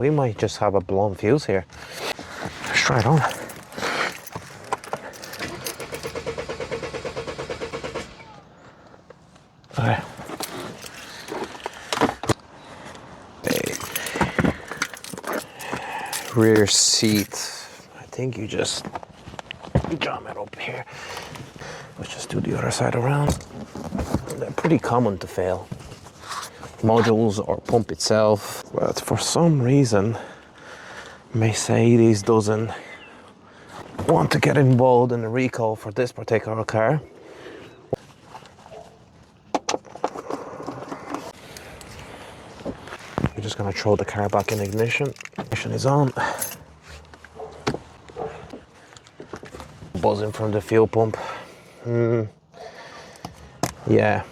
We might just have a blown fuse here. Let's try it on. Okay. Rear seat. I think you just jam it up here. Let's just do the other side around. They're pretty common to fail. Modules or pump itself, but for some reason Mercedes doesn't want to get involved in the recall for this particular car. We're just gonna throw the car back in ignition. Ignition is on. Buzzing from the fuel pump. Yeah.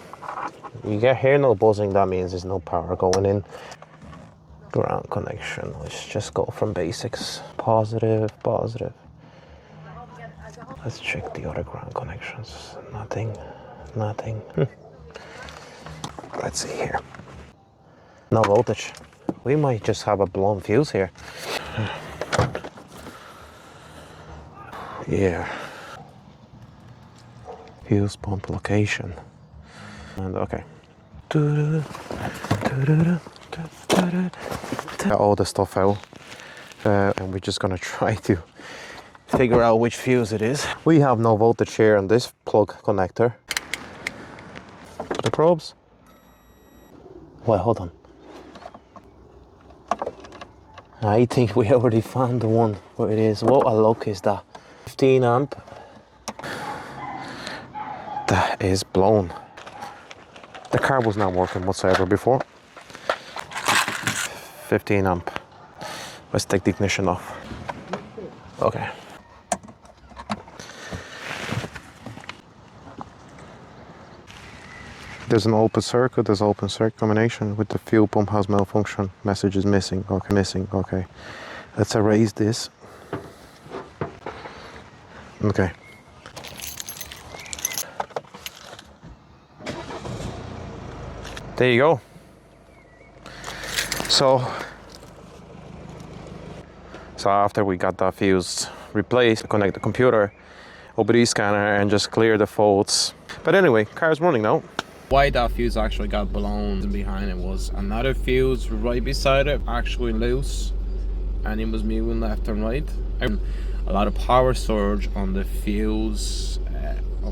You hear no buzzing, that means there's no power going in. Ground connection. Let's just go from basics. Positive, positive. Let's check the other ground connections. Nothing, nothing. Let's see here. No voltage. We might just have a blown fuse here. Yeah. Fuse pump location. And okay. All the stuff out. And we're just gonna try to figure out which fuse it is. We have no voltage here on this plug connector. The probes? Well, hold on. I think we already found the one where it is. What a lock is that? 15 amp. That is blown. The car was not working whatsoever before. 15 amp. Let's take the ignition off. Okay. There's an open circuit, there's open circuit combination with the fuel pump has malfunction. Message is missing. Okay, missing. Okay. Let's erase this. Okay. There you go. So after we got that fuse replaced, connect the computer, OBD scanner, and just clear the faults. But anyway, car's running now. Why that fuse actually got blown behind it was another fuse right beside it actually loose, and it was moving left and right. A lot of power surge on the fuse,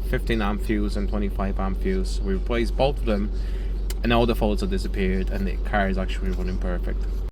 15 amp fuse and 25 amp fuse. We replaced both of them, and all the faults have disappeared, and the car is actually running perfect.